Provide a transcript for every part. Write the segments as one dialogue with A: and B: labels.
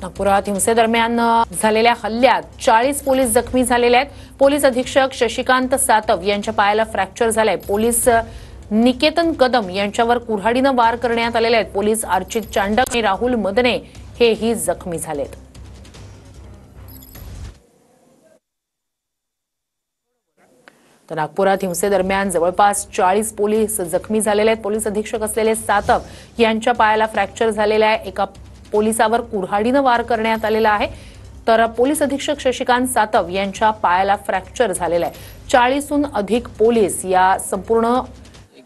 A: नागपुरात हिंसेदरम्यान झालेल्या हल्ल्यात 40 पोलीस जखमी झालेले आहेत। पोलीस अधीक्षक शशिकांत सातव यांच्या पायाला फ्रॅक्चर झालाय। पोलीस निकेतन कदम यांच्यावर कुऱ्हाडीने वार करण्यात आलेले आहेत। पोलीस अर्चित चांडक आणि राहुल मदने हेही जखमी झालेत। तर नागपुरात हिंसेदरम्यान जवळपास 40 पोलीस जखमी झालेले आहेत। पोलीस अधीक्षक असलेले सातव यांच्या पायाला फ्रॅक्चर झालेला आहे। एका पोलिसावर कुऱ्हाडीने वार करण्यात आलेला आहे। तर पोलीस अधीक्षक शशिकांत सातव यांच्या पायाला फ्रॅक्चर झालेला आहे। 40हून अधिक पोलीस या संपूर्ण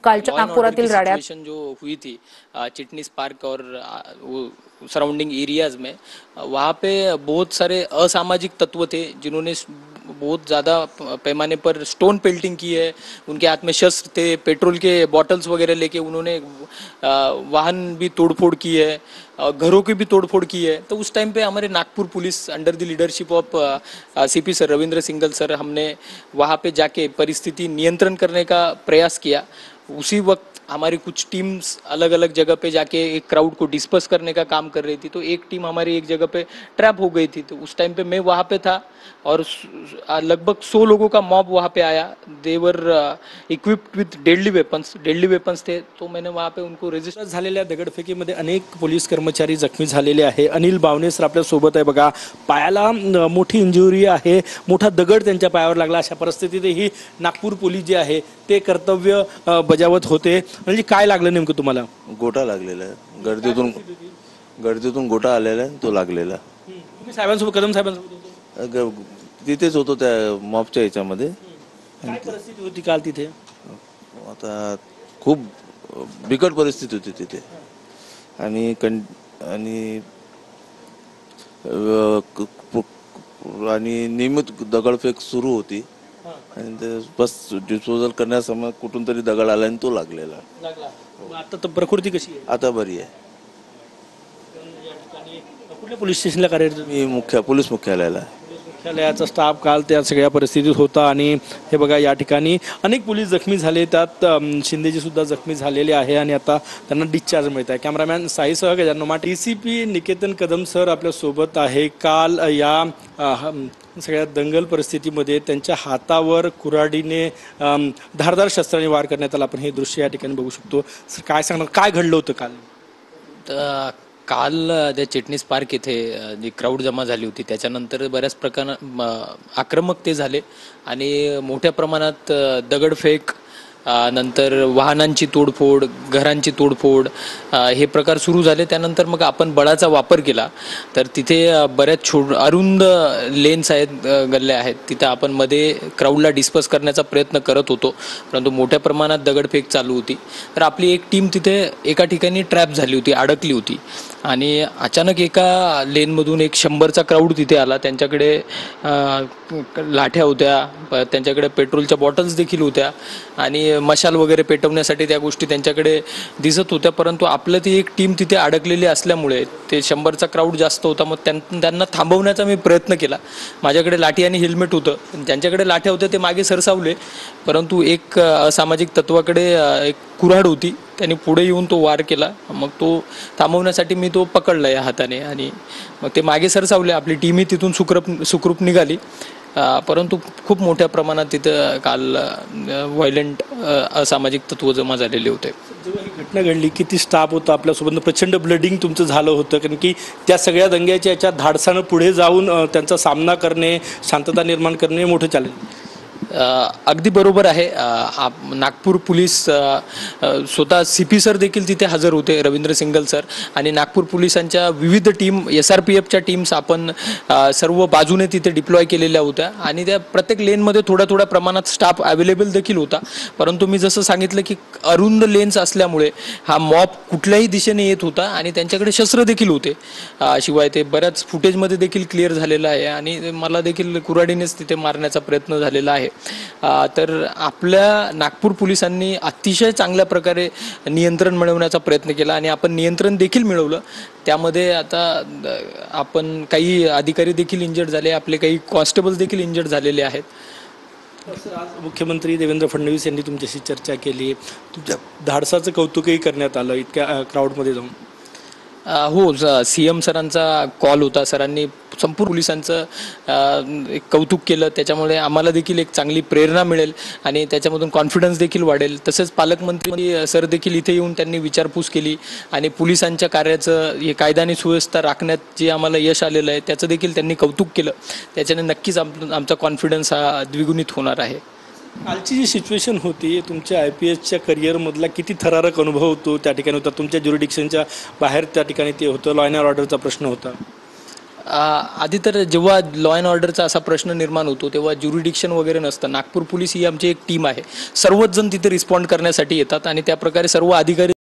A: कालच्या नागपुरातील राड्यात
B: जो हुई थी चिटनीस पार्क और सराउंडिंग एरियाज में, वहाँ पे बहुत सारे असामाजिक तत्व थे जिन्होंने बहुत ज़्यादा पैमाने पर स्टोन पेल्टिंग की है। उनके हाथ में शस्त्र थे, पेट्रोल के बॉटल्स वगैरह लेके उन्होंने वाहन भी तोड़फोड़ की है, घरों की भी तोड़फोड़ की है। तो उस टाइम पे हमारे Nagpur police under the leadership of CP sir Ravindra single sir, हमने वहाँ पे जाके परिस्थिति नियंत्रण करने का प्रयास किया। उसी वक्त हमारी कुछ टीम्स अलग अलग जगह पे जाके एक क्राउड को डिस्पर्स करने का काम कर रही थी। तो एक टीम हमारी एक जगह पे ट्रैप हो गई थी। तो उस टाइम पे मैं वहाँ पे था और लगभग 100 लोगों का मॉब वहाँ पे आया। देवर इक्विप्ड विथ डेडली वेपन्स थे। तो मैंने वहाँ पे उनको रेजिस्टर
C: झालेल्या दगडफेकीमध्ये अनेक पोलीस कर्मचारी जखमी झालेले आहे। अनिल बावणे सर आपल्या सोबत आहे बघा। पायाला मोठी इंजुरी आहे, मोठा दगड त्यांच्या पायावर लागला। अशा परिस्थितीतही नागपूर पोलीस जे आहे ते कर्तव्य बजावत होते। म्हणजे काय लागलं नेमकं तुम्हाला?
D: गोटा लागलेला आहे, गर्दीतून गोटा आलेला आहे, तो लागलेला।
C: तुम्ही साहेबांसोबत, कदम साहेबांसोबत
D: तिथेच होतो त्या मॉबच्या ह्याच्यामध्ये।
C: काय परिस्थिती होती काल तिथे?
D: आता खूप बिकट परिस्थिती होती तिथे आणि नियमित दगडफेक सुरू होती आणि ते बस डिस्पोजल करण्यासमोर कुठून तरी दगड आला आणि तो लागलेला।
C: आता तर प्रकृती कशी आहे?
D: आता बरी आहे।
C: कुठल्या पोलीस स्टेशनला कार्यरत?
D: मी पोलीस मुख्यालयाला।
C: मुख्यालयाचा स्टाफ काल त्या सगळ्या परिस्थितीत होता आणि हे बघा या ठिकाणी अनेक पोलीस जखमी झाले, त्यात शिंदेजी सुद्धा जखमी झालेले आहे आणि आता त्यांना डिस्चार्ज मिळत आहे। कॅमेरामॅन साईसह गजानन माटे, DCP निकेतन कदम सर आपल्या सोबत आहे। काल या सगळ्या दंगल परिस्थितीमध्ये त्यांच्या हातावर कुऱ्हाडीने धारदार शस्त्राने वार करण्यात आला। आपण हे दृश्य या ठिकाणी बघू शकतो। सर काय सांगणार, काय घडलं होतं काल?
B: काल त्या चिटनीस पार्क इथे जी क्राऊड जमा झाली होती त्याच्यानंतर बऱ्याच प्रकारात आक्रमक ते झाले आणि मोठ्या प्रमाणात दगडफेक, नंतर वाहनांची तोडफोड, घरांची तोडफोड हे प्रकार सुरू झाले। त्यानंतर मग आपण बळाचा वापर केला। तर तिथे बऱ्याच अरुंद लेन्स आहेत, गल्ल्या आहेत, तिथे आपण मध्ये क्राऊडला डिस्पर्स करण्याचा प्रयत्न करत होतो, परंतु मोठ्या प्रमाणात दगडफेक चालू होती। तर आपली एक टीम तिथे एका ठिकाणी ट्रॅप झाली होती, अडकली होती आणि अचानक एका लेनमधून एक 100चा क्राऊड तिथे आला। त्यांच्याकडे लाठ्या होत्या, त्यांच्याकडे पेट्रोलच्या बॉटल्स देखील होत्या आणि मशाल वगैरे पेटवण्यासाठी त्या गोष्टी त्यांच्याकडे दिसत होत्या। परंतु आपलं ती एक टीम तिथे अडकलेली असल्यामुळे ते 100चा क्राऊड जास्त होता। मग त्यांना थांबवण्याचा मी प्रयत्न केला। माझ्याकडे लाठी आणि हेल्मेट होतं, ज्यांच्याकडे लाठ्या होत्या ते मागे सरसावले, परंतु एक असामाजिक तत्वाकडे एक कुऱ्हाड होती, त्यांनी पुढे येऊन तो वार केला। मग तो थांबवण्यासाठी मी तो पकडला या हाताने आणि मग ते मागे सरसावले। आपली टीमही तिथून सुखरूप निघाली, परंतु खूप मोठ्या प्रमाणात तिथं काल व्हायलेंट असामाजिक तत्व जमा झालेले होते।
C: जेव्हा ही घटना घडली, किती स्टाफ होता आपल्यासोबत? प्रचंड ब्लडिंग तुमचं झालं होतं, कारण की त्या सगळ्या दंग्याच्या याच्या धाडसानं पुढे जाऊन त्यांचा सामना करणे, शांतता निर्माण करणे मोठं चॅलेंज।
B: अगदी बरोबर आहे। नागपूर पोलीस स्वतः CP सर देखील तिथे हजर होते, रवींद्र सिंगल सर, आणि नागपूर पोलिसांच्या विविध टीम, SRPFच्या टीम्स आपण सर्व बाजूने तिथे डिप्लॉय केलेल्या होत्या आणि त्या प्रत्येक लेनमध्ये थोड्या प्रमाणात स्टाफ अवेलेबल देखील होता। परंतु मी जसं सांगितलं की अरुंद लेन्स असल्यामुळे हा मॉब कुठल्याही दिशेने येत होता आणि त्यांच्याकडे शस्त्र देखील होते। शिवाय ते बऱ्याच फुटेजमध्ये देखील क्लिअर झालेलं आहे आणि मला देखील कुऱ्हाडीनेच तिथे मारण्याचा प्रयत्न झालेला आहे। तर आपल्या नागपूर पोलिसांनी अतिशय चांगल्या प्रकारे नियंत्रण मिळवण्याचा प्रयत्न केला आणि आपण नियंत्रण देखील मिळवलं। त्यामध्ये आता आपण काही अधिकारी देखील इंजर्ड झाले, आपले काही कॉन्स्टेबल्स देखील इंजर्ड झालेले आहेत।
C: आज मुख्यमंत्री देवेंद्र फडणवीस यांनी तुमच्याशी चर्चा केली, तुमच्या धाडसाचं कौतुकही करण्यात आलं इतक्या क्राऊडमध्ये जाऊन।
B: हो, CM सरांचा कॉल होता. सरांनी संपूर्ण पोलिसांचं एक कौतुक केलं. त्याच्यामुळे आम्हाला देखील एक चांगली प्रेरणा मिळेल आणि त्याच्यामधून कॉन्फिडन्स देखील वाढेल. तसेच पालकमंत्री सर देखील इथे येऊन त्यांनी विचारपूस केली आणि पोलिसांच्या कार्याचं हे कायदा आणि सुव्यवस्था राखण्यात जे आम्हाला यश आलेलं आहे त्याचं देखील त्यांनी कौतुक केलं. त्याच्याने नक्कीच आमचा कॉन्फिडन्स हा द्विगुणित होणार आहे.
C: कालची जी सिच्युएशन होती तुमच्या IPSच्या करिअरमधला किती थरारक अनुभव होतो त्या ठिकाणी होता? तुमच्या ज्युरिडिक्शनच्या बाहेर त्या ठिकाणी ते होतं, लॉ अँड ऑर्डरचा प्रश्न होता.
B: आधी तर जेव्हा लॉ अँड ऑर्डरचा असा प्रश्न निर्माण होतो तेव्हा ज्युरिडिक्शन वगैरे नसतं. नागपूर पोलीस ही आमची एक टीम आहे. सर्वच जण तिथे रिस्पॉन्ड करण्यासाठी येतात आणि त्या प्रकारे सर्व अधिकारी